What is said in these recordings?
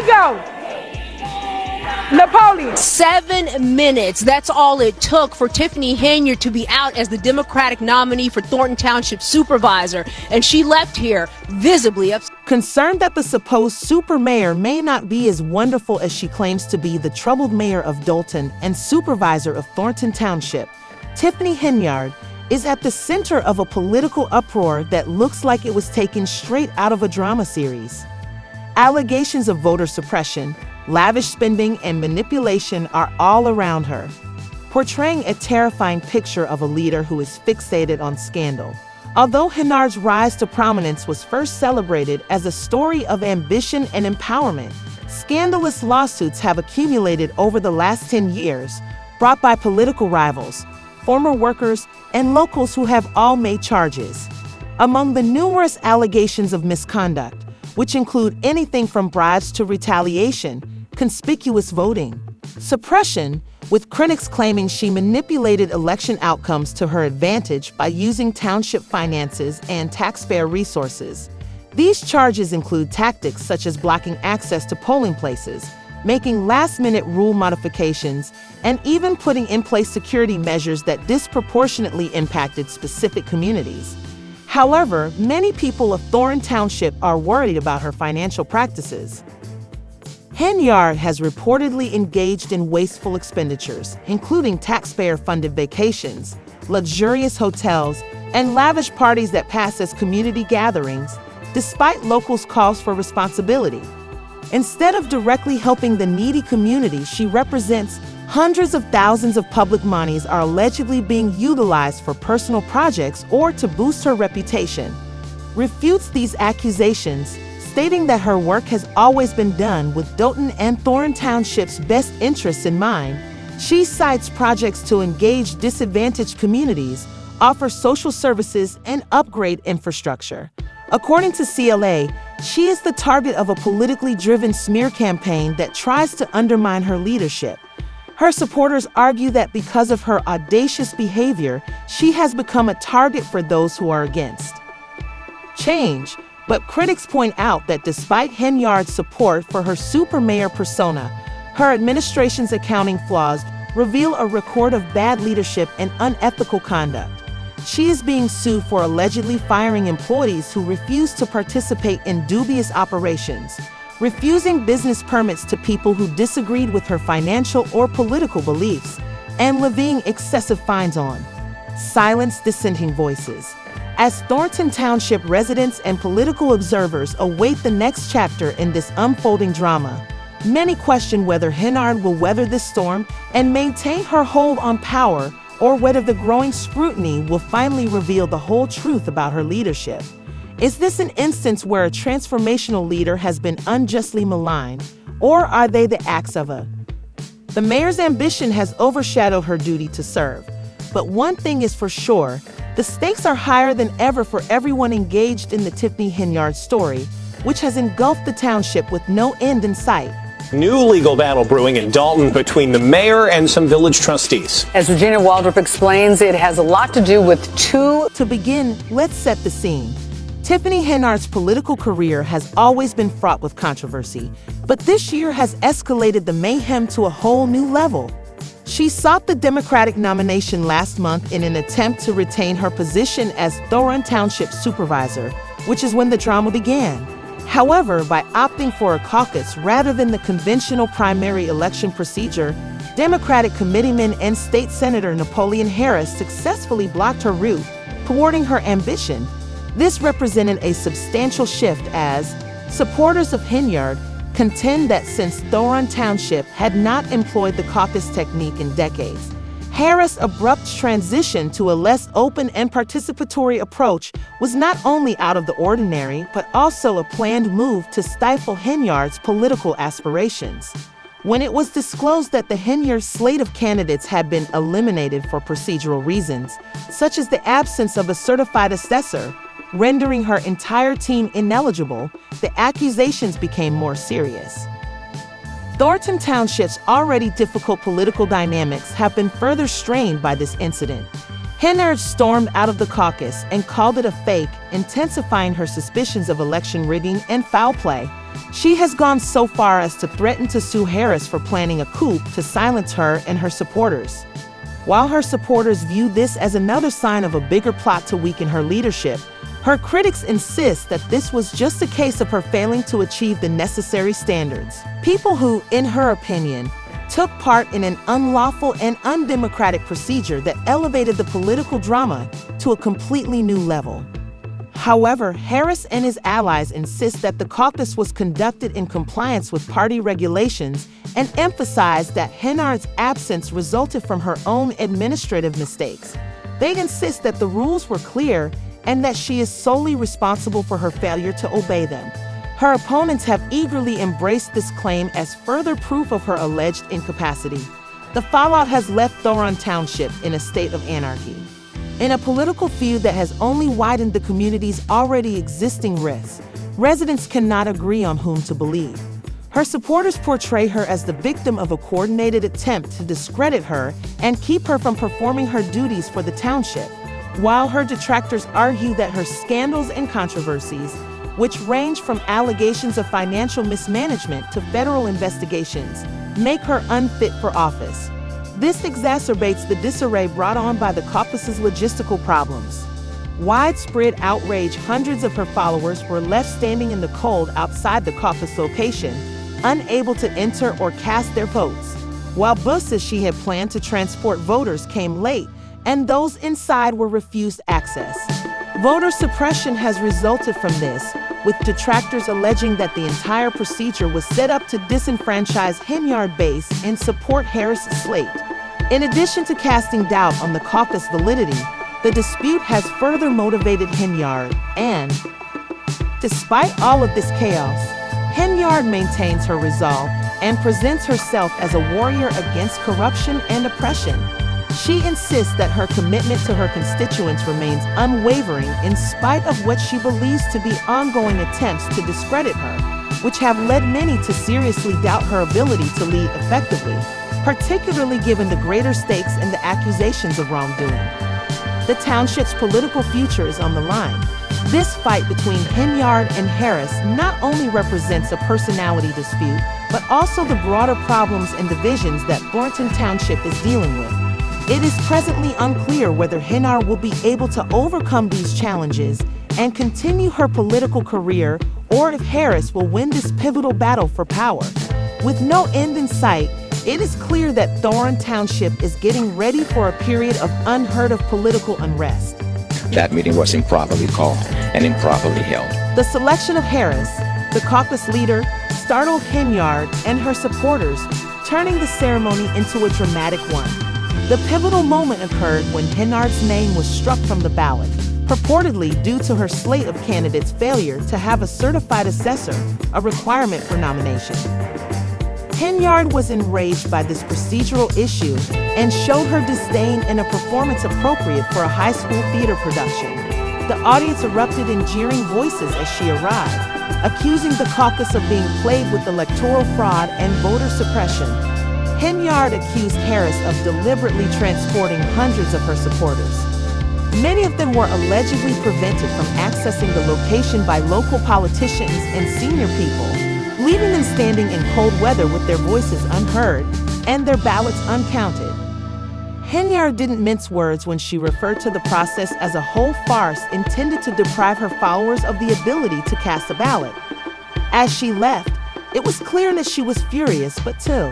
he go? Napoleon. 7 minutes. That's all it took for Tiffany Henyard to be out as the Democratic nominee for Thornton Township supervisor. And she left here visibly upset. Concerned that the supposed super mayor may not be as wonderful as she claims to be, the troubled mayor of Dalton and supervisor of Thornton Township, Tiffany Henyard, is at the center of a political uproar that looks like it was taken straight out of a drama series. Allegations of voter suppression, lavish spending, and manipulation are all around her, portraying a terrifying picture of a leader who is fixated on scandal. Although Henyard's rise to prominence was first celebrated as a story of ambition and empowerment, scandalous lawsuits have accumulated over the last 10 years, brought by political rivals, former workers, and locals who have all made charges. Among the numerous allegations of misconduct, which include anything from bribes to retaliation, conspicuous voting suppression, with critics claiming she manipulated election outcomes to her advantage by using township finances and taxpayer resources. These charges include tactics such as blocking access to polling places, making last-minute rule modifications, and even putting in place security measures that disproportionately impacted specific communities. However, many people of Thornton Township are worried about her financial practices. Henyard has reportedly engaged in wasteful expenditures, including taxpayer-funded vacations, luxurious hotels, and lavish parties that pass as community gatherings, despite locals' calls for responsibility. Instead of directly helping the needy community she represents, hundreds of thousands of public monies are allegedly being utilized for personal projects or to boost her reputation. Refutes these accusations, stating that her work has always been done with Dalton and Thornton Township's best interests in mind. She cites projects to engage disadvantaged communities, offer social services, and upgrade infrastructure. According to CLA, she is the target of a politically driven smear campaign that tries to undermine her leadership. Her supporters argue that because of her audacious behavior, she has become a target for those who are against change. But critics point out that despite Henyard's support for her super mayor persona, her administration's accounting flaws reveal a record of bad leadership and unethical conduct. She is being sued for allegedly firing employees who refuse to participate in dubious operations, refusing business permits to people who disagreed with her financial or political beliefs, and levying excessive fines on silenced dissenting voices. As Thornton Township residents and political observers await the next chapter in this unfolding drama, many question whether Henyard will weather this storm and maintain her hold on power, or whether the growing scrutiny will finally reveal the whole truth about her leadership. Is this an instance where a transformational leader has been unjustly maligned, or are they the acts of The mayor's ambition has overshadowed her duty to serve. But one thing is for sure, the stakes are higher than ever for everyone engaged in the Tiffany Henyard story, which has engulfed the township with no end in sight. New legal battle brewing in Dalton between the mayor and some village trustees. As Regina Waldrop explains, it has a lot to do with two. To begin, let's set the scene. Tiffany Henyard's political career has always been fraught with controversy, but this year has escalated the mayhem to a whole new level. She sought the Democratic nomination last month in an attempt to retain her position as Thornton Township supervisor, which is when the drama began. However, by opting for a caucus rather than the conventional primary election procedure, Democratic committeeman and state senator Napoleon Harris successfully blocked her route, thwarting her ambition. This represented a substantial shift as supporters of Henyard contend that since Thornton Township had not employed the caucus technique in decades, Harris' abrupt transition to a less open and participatory approach was not only out of the ordinary, but also a planned move to stifle Henyard's political aspirations. When it was disclosed that the Henyard slate of candidates had been eliminated for procedural reasons, such as the absence of a certified assessor, rendering her entire team ineligible, the accusations became more serious. Thornton Township's already difficult political dynamics have been further strained by this incident. Henyard stormed out of the caucus and called it a fake, intensifying her suspicions of election rigging and foul play. She has gone so far as to threaten to sue Harris for planning a coup to silence her and her supporters. While her supporters view this as another sign of a bigger plot to weaken her leadership, her critics insist that this was just a case of her failing to achieve the necessary standards. People who, in her opinion, took part in an unlawful and undemocratic procedure that elevated the political drama to a completely new level. However, Harris and his allies insist that the caucus was conducted in compliance with party regulations and emphasize that Henyard's absence resulted from her own administrative mistakes. They insist that the rules were clear and that she is solely responsible for her failure to obey them. Her opponents have eagerly embraced this claim as further proof of her alleged incapacity. The fallout has left Thornton Township in a state of anarchy. In a political feud that has only widened the community's already existing rifts, residents cannot agree on whom to believe. Her supporters portray her as the victim of a coordinated attempt to discredit her and keep her from performing her duties for the township, while her detractors argue that her scandals and controversies, which range from allegations of financial mismanagement to federal investigations, make her unfit for office. This exacerbates the disarray brought on by the caucus's logistical problems. Widespread outrage, hundreds of her followers were left standing in the cold outside the caucus location, unable to enter or cast their votes, while buses she had planned to transport voters came late, and those inside were refused access. Voter suppression has resulted from this, with detractors alleging that the entire procedure was set up to disenfranchise Henyard base and support Harris' slate. In addition to casting doubt on the caucus validity, the dispute has further motivated Henyard, and despite all of this chaos, Henyard maintains her resolve and presents herself as a warrior against corruption and oppression. She insists that her commitment to her constituents remains unwavering in spite of what she believes to be ongoing attempts to discredit her, which have led many to seriously doubt her ability to lead effectively, particularly given the greater stakes and the accusations of wrongdoing. The township's political future is on the line. This fight between Henyard and Harris not only represents a personality dispute, but also the broader problems and divisions that Thornton Township is dealing with. It is presently unclear whether Henyard will be able to overcome these challenges and continue her political career, or if Harris will win this pivotal battle for power. With no end in sight, it is clear that Thornton Township is getting ready for a period of unheard of political unrest. That meeting was improperly called and improperly held. The selection of Harris, the caucus leader, startled Henyard and her supporters, turning the ceremony into a dramatic one. The pivotal moment occurred when Henyard's name was struck from the ballot, purportedly due to her slate of candidates' failure to have a certified assessor, a requirement for nomination. Henyard was enraged by this procedural issue and showed her disdain in a performance appropriate for a high school theater production. The audience erupted in jeering voices as she arrived, accusing the caucus of being played with electoral fraud and voter suppression. Henyard accused Harris of deliberately transporting hundreds of her supporters. Many of them were allegedly prevented from accessing the location by local politicians and senior people, leaving them standing in cold weather with their voices unheard and their ballots uncounted. Henyard didn't mince words when she referred to the process as a whole farce intended to deprive her followers of the ability to cast a ballot. As she left, it was clear that she was furious, but too.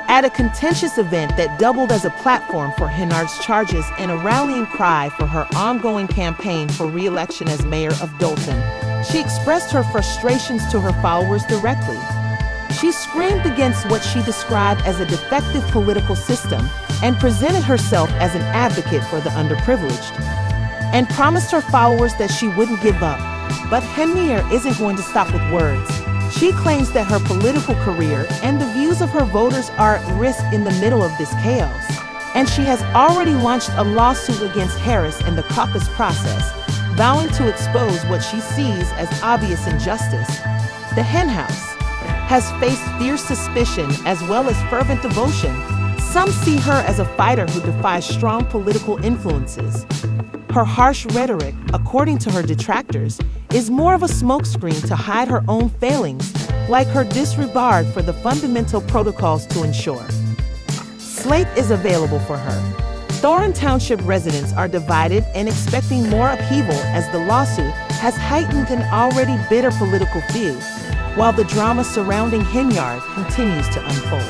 At a contentious event that doubled as a platform for Henyard's charges and a rallying cry for her ongoing campaign for re-election as mayor of Dolton, she expressed her frustrations to her followers directly. She screamed against what she described as a defective political system and presented herself as an advocate for the underprivileged, and promised her followers that she wouldn't give up. But Henyard isn't going to stop with words. She claims that her political career and the views of her voters are at risk in the middle of this chaos, and she has already launched a lawsuit against Harris in the caucus process, vowing to expose what she sees as obvious injustice. The hen house has faced fierce suspicion as well as fervent devotion. Some see her as a fighter who defies strong political influences. Her harsh rhetoric, according to her detractors, is more of a smokescreen to hide her own failings, like her disregard for the fundamental protocols to ensure Slate is available for her. Thornton Township residents are divided and expecting more upheaval as the lawsuit has heightened an already bitter political feud, while the drama surrounding Henyard continues to unfold.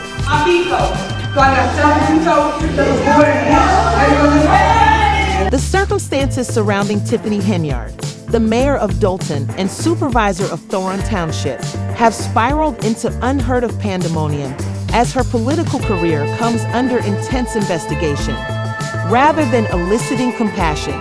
The circumstances surrounding Tiffany Henyard, the mayor of Dolton and supervisor of Thornton Township, have spiraled into unheard-of pandemonium as her political career comes under intense investigation. Rather than eliciting compassion,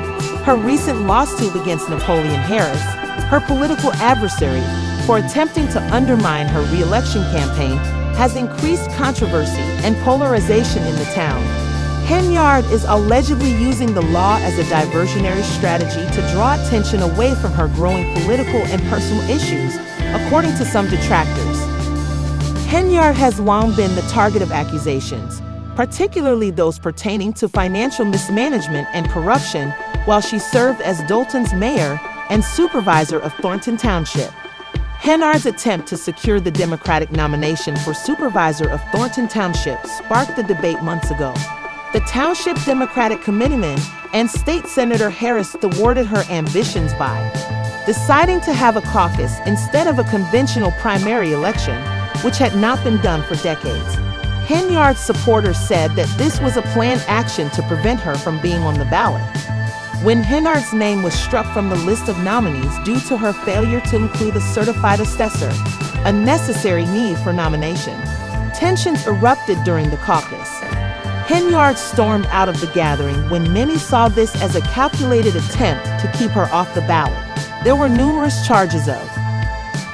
her recent lawsuit against Napoleon Harris, her political adversary, for attempting to undermine her re-election campaign, has increased controversy and polarization in the town. Henyard is allegedly using the law as a diversionary strategy to draw attention away from her growing political and personal issues, according to some detractors. Henyard has long been the target of accusations, particularly those pertaining to financial mismanagement and corruption, while she served as Dolton's mayor and supervisor of Thornton Township. Henyard's attempt to secure the Democratic nomination for supervisor of Thornton Township sparked the debate months ago. The Township Democratic committeeman and State Senator Harris thwarted her ambitions by deciding to have a caucus instead of a conventional primary election, which had not been done for decades. Henyard's supporters said that this was a planned action to prevent her from being on the ballot. When Henyard's name was struck from the list of nominees due to her failure to include a certified assessor, a necessary need for nomination, tensions erupted during the caucus. Henyard stormed out of the gathering when many saw this as a calculated attempt to keep her off the ballot. There were numerous charges of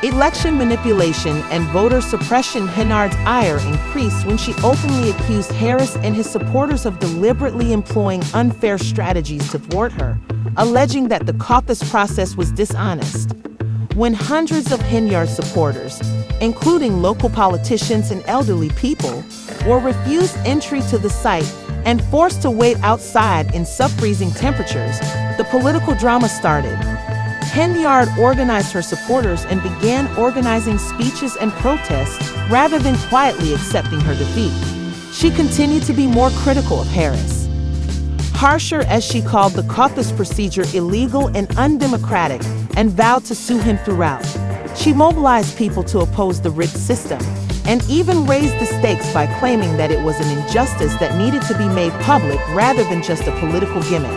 election manipulation and voter suppression. Henyard's ire increased when she openly accused Harris and his supporters of deliberately employing unfair strategies to thwart her, alleging that the caucus process was dishonest. When hundreds of Henyard supporters, including local politicians and elderly people, were refused entry to the site and forced to wait outside in sub-freezing temperatures, the political drama started. Henyard organized her supporters and began organizing speeches and protests rather than quietly accepting her defeat. She continued to be more critical of Harris, harsher as she called the caucus procedure illegal and undemocratic, and vowed to sue him throughout. She mobilized people to oppose the rigged system and even raised the stakes by claiming that it was an injustice that needed to be made public rather than just a political gimmick.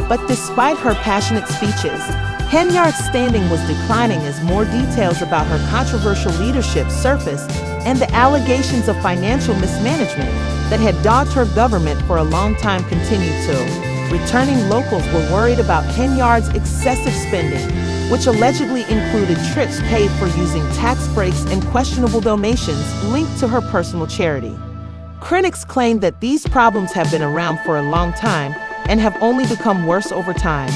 But despite her passionate speeches, Henyard's standing was declining as more details about her controversial leadership surfaced and the allegations of financial mismanagement that had dogged her government for a long time continued to. Returning locals were worried about Henyard's excessive spending, which allegedly included trips paid for using tax breaks and questionable donations linked to her personal charity. Critics claim that these problems have been around for a long time and have only become worse over time.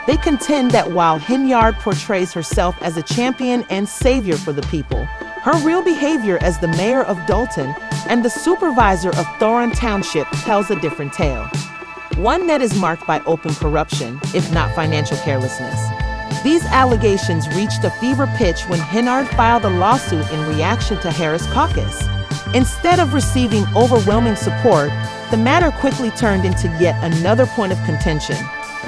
They contend that while Henyard portrays herself as a champion and savior for the people, her real behavior as the mayor of Dolton and the supervisor of Thornton Township tells a different tale. One that is marked by open corruption, if not financial carelessness. These allegations reached a fever pitch when Henyard filed a lawsuit in reaction to Harris' caucus. Instead of receiving overwhelming support, the matter quickly turned into yet another point of contention.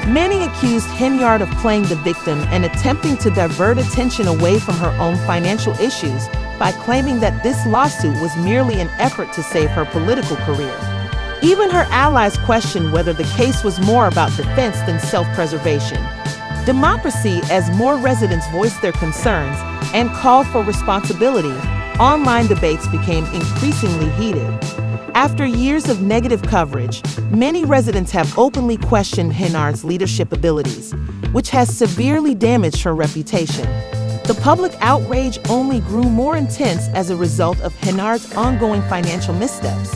Many accused Henyard of playing the victim and attempting to divert attention away from her own financial issues by claiming that this lawsuit was merely an effort to save her political career. Even her allies questioned whether the case was more about defense than self-preservation. Democracy, as more residents voiced their concerns and called for responsibility, online debates became increasingly heated. After years of negative coverage, many residents have openly questioned Henyard's leadership abilities, which has severely damaged her reputation. The public outrage only grew more intense as a result of Henyard's ongoing financial missteps.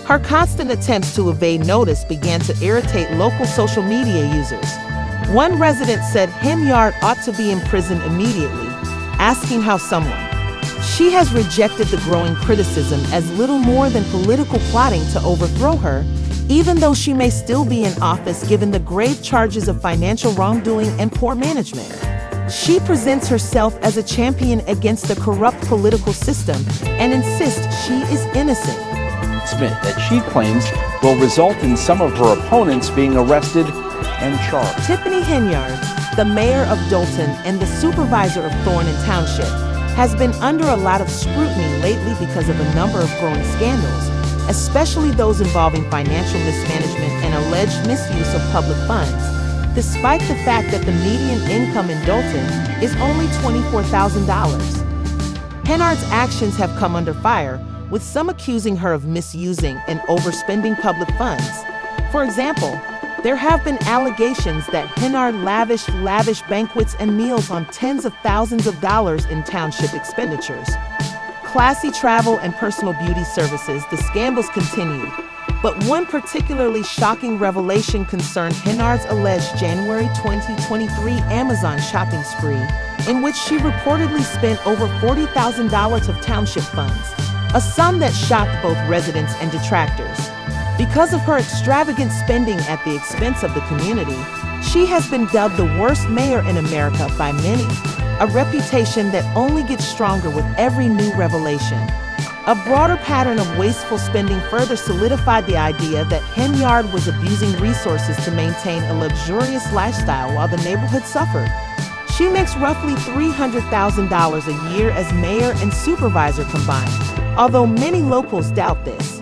Her constant attempts to evade notice began to irritate local social media users. One resident said Henyard ought to be imprisoned immediately, asking how someone. She has rejected the growing criticism as little more than political plotting to overthrow her, even though she may still be in office given the grave charges of financial wrongdoing and poor management. She presents herself as a champion against the corrupt political system and insists she is innocent. That she claims will result in some of her opponents being arrested and charged. Tiffany Henyard, the mayor of Dolton and the supervisor of Thornton Township, has been under a lot of scrutiny lately because of a number of growing scandals, especially those involving financial mismanagement and alleged misuse of public funds, despite the fact that the median income in Dolton is only $24,000. Henyard's actions have come under fire, with some accusing her of misusing and overspending public funds. For example, there have been allegations that Henyard lavished lavish banquets and meals on tens of thousands of dollars in township expenditures. Classy travel and personal beauty services, the scandals continued. But one particularly shocking revelation concerned Henyard's alleged January 2023 Amazon shopping spree, in which she reportedly spent over $40,000 of township funds, a sum that shocked both residents and detractors. Because of her extravagant spending at the expense of the community, she has been dubbed the worst mayor in America by many, a reputation that only gets stronger with every new revelation. A broader pattern of wasteful spending further solidified the idea that Henyard was abusing resources to maintain a luxurious lifestyle while the neighborhood suffered. She makes roughly $300,000 a year as mayor and supervisor combined, although many locals doubt this.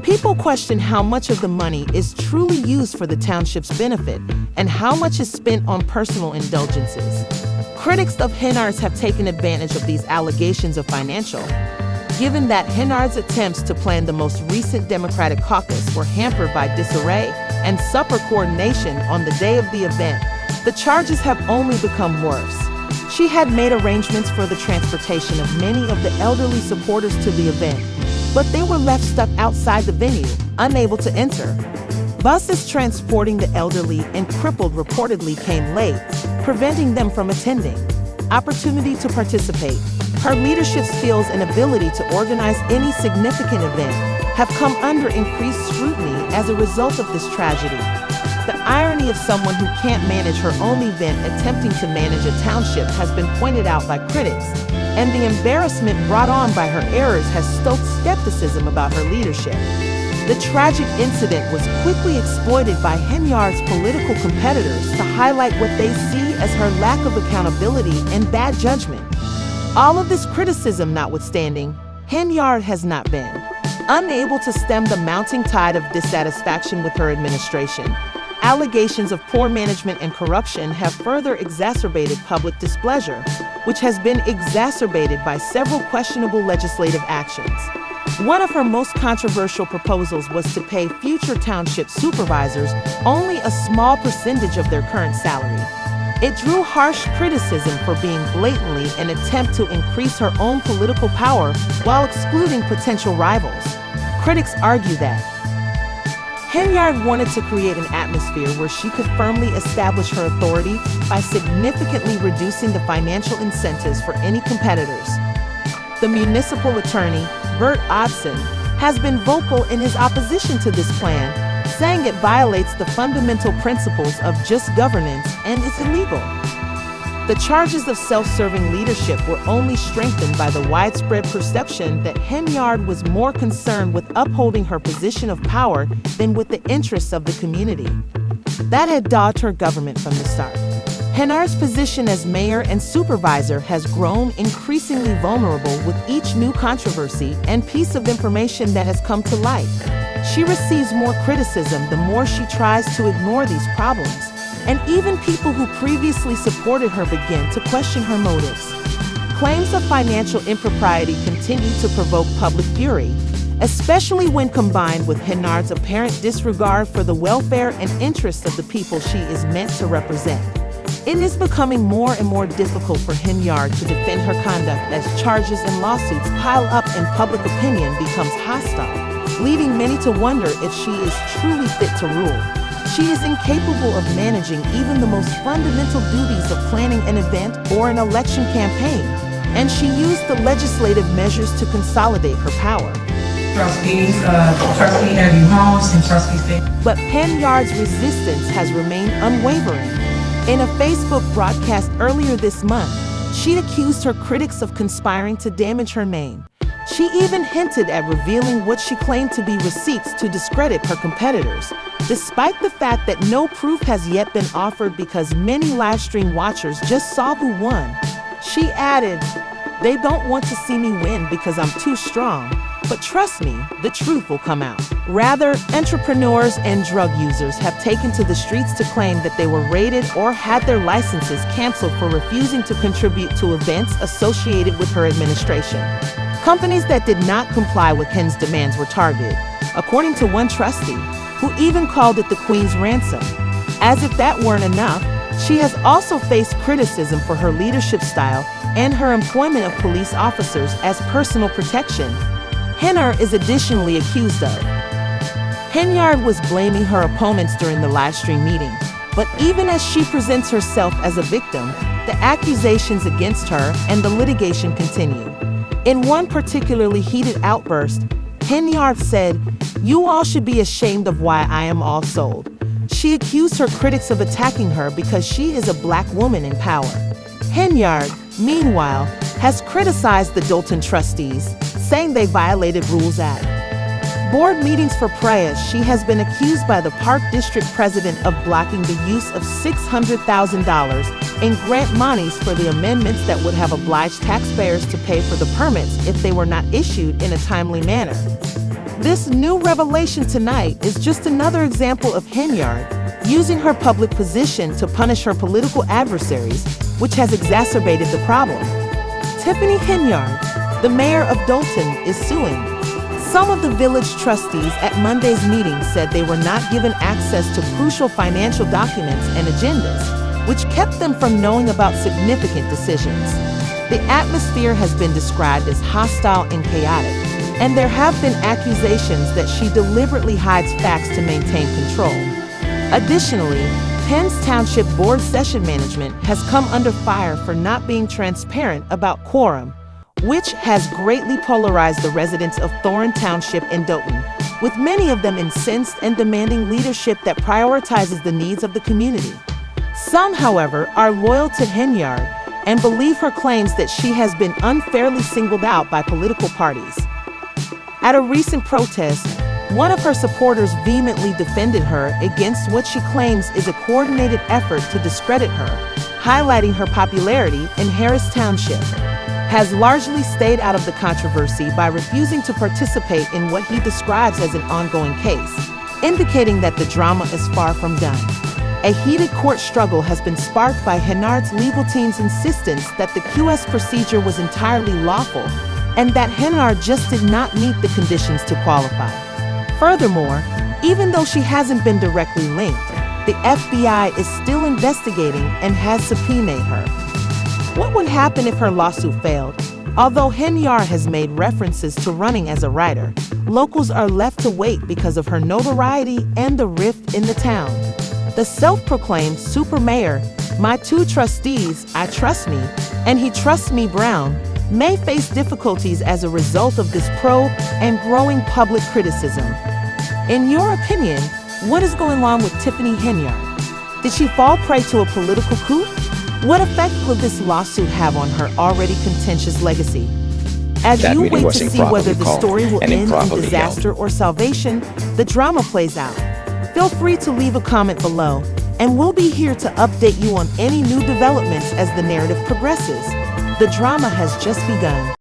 People question how much of the money is truly used for the township's benefit and how much is spent on personal indulgences. Critics of Henyard's have taken advantage of these allegations of financial, given that Henyard's attempts to plan the most recent Democratic caucus were hampered by disarray and supper coordination on the day of the event. The charges have only become worse. She had made arrangements for the transportation of many of the elderly supporters to the event, but they were left stuck outside the venue, unable to enter. Buses transporting the elderly and crippled reportedly came late, preventing them from attending. Opportunity to participate. Her leadership skills and ability to organize any significant event have come under increased scrutiny as a result of this tragedy. The irony of someone who can't manage her own event attempting to manage a township has been pointed out by critics, and the embarrassment brought on by her errors has stoked skepticism about her leadership. The tragic incident was quickly exploited by Henyard's political competitors to highlight what they see as her lack of accountability and bad judgment. All of this criticism notwithstanding, Henyard has not been unable to stem the mounting tide of dissatisfaction with her administration. Allegations of poor management and corruption have further exacerbated public displeasure, which has been exacerbated by several questionable legislative actions. One of her most controversial proposals was to pay future township supervisors only a small percentage of their current salary. It drew harsh criticism for being blatantly an attempt to increase her own political power while excluding potential rivals. Critics argue that Henyard wanted to create an atmosphere where she could firmly establish her authority by significantly reducing the financial incentives for any competitors. The municipal attorney, Bert Odson, has been vocal in his opposition to this plan, saying it violates the fundamental principles of just governance and is illegal. The charges of self-serving leadership were only strengthened by the widespread perception that Henyard was more concerned with upholding her position of power than with the interests of the community. That had dogged her government from the start. Henyard's position as mayor and supervisor has grown increasingly vulnerable with each new controversy and piece of information that has come to light. She receives more criticism the more she tries to ignore these problems, and even people who previously supported her begin to question her motives. Claims of financial impropriety continue to provoke public fury, especially when combined with Henyard's apparent disregard for the welfare and interests of the people she is meant to represent. It is becoming more and more difficult for Henyard to defend her conduct as charges and lawsuits pile up and public opinion becomes hostile, leading many to wonder if she is truly fit to rule. She is incapable of managing even the most fundamental duties of planning an event or an election campaign, and she used the legislative measures to consolidate her power. Trustees, trustee Abby Holmes and trustee. But Henyard's resistance has remained unwavering. In a Facebook broadcast earlier this month, she accused her critics of conspiring to damage her name. She even hinted at revealing what she claimed to be receipts to discredit her competitors, despite the fact that no proof has yet been offered because many live stream watchers just saw who won. She added, "They don't want to see me win because I'm too strong, but trust me, the truth will come out." Rather, entrepreneurs and drug users have taken to the streets to claim that they were raided or had their licenses canceled for refusing to contribute to events associated with her administration. Companies that did not comply with Hen's demands were targeted, according to one trustee, who even called it the Queen's ransom. As if that weren't enough, she has also faced criticism for her leadership style and her employment of police officers as personal protection. Henyard is additionally accused of. Henyard was blaming her opponents during the live stream meeting, but even as she presents herself as a victim, the accusations against her and the litigation continue. In one particularly heated outburst, Henyard said, "You all should be ashamed of why I am all sold." She accused her critics of attacking her because she is a black woman in power. Henyard, meanwhile, has criticized the Dolton trustees, saying they violated rules at board meetings for prayers. She has been accused by the Park District President of blocking the use of $600,000 in grant monies for the amendments that would have obliged taxpayers to pay for the permits if they were not issued in a timely manner. This new revelation tonight is just another example of Henyard using her public position to punish her political adversaries, which has exacerbated the problem. Tiffany Henyard, the mayor of Dolton, is suing. Some of the village trustees at Monday's meeting said they were not given access to crucial financial documents and agendas, which kept them from knowing about significant decisions. The atmosphere has been described as hostile and chaotic, and there have been accusations that she deliberately hides facts to maintain control. Additionally, Penn's Township Board Session Management has come under fire for not being transparent about quorum, which has greatly polarized the residents of Thorne Township and Dolton, with many of them incensed and demanding leadership that prioritizes the needs of the community. Some, however, are loyal to Henyard and believe her claims that she has been unfairly singled out by political parties. At a recent protest, one of her supporters vehemently defended her against what she claims is a coordinated effort to discredit her, highlighting her popularity in Harris Township. Has largely stayed out of the controversy by refusing to participate in what he describes as an ongoing case, indicating that the drama is far from done. A heated court struggle has been sparked by Henyard's legal team's insistence that the QS procedure was entirely lawful and that Henyard just did not meet the conditions to qualify. Furthermore, even though she hasn't been directly linked, the FBI is still investigating and has subpoenaed her. What would happen if her lawsuit failed? Although Henyard has made references to running as a writer, locals are left to wait because of her notoriety and the rift in the town. The self-proclaimed super mayor, "My two trustees, I trust me, and he trusts me" Brown, may face difficulties as a result of this probe and growing public criticism. In your opinion, what is going on with Tiffany Henyard? Did she fall prey to a political coup? What effect will this lawsuit have on her already contentious legacy? As That you meeting wait was to see whether improperly the called story will and end in improperly disaster or salvation, the drama plays out. Feel free to leave a comment below, and we'll be here to update you on any new developments as the narrative progresses. The drama has just begun.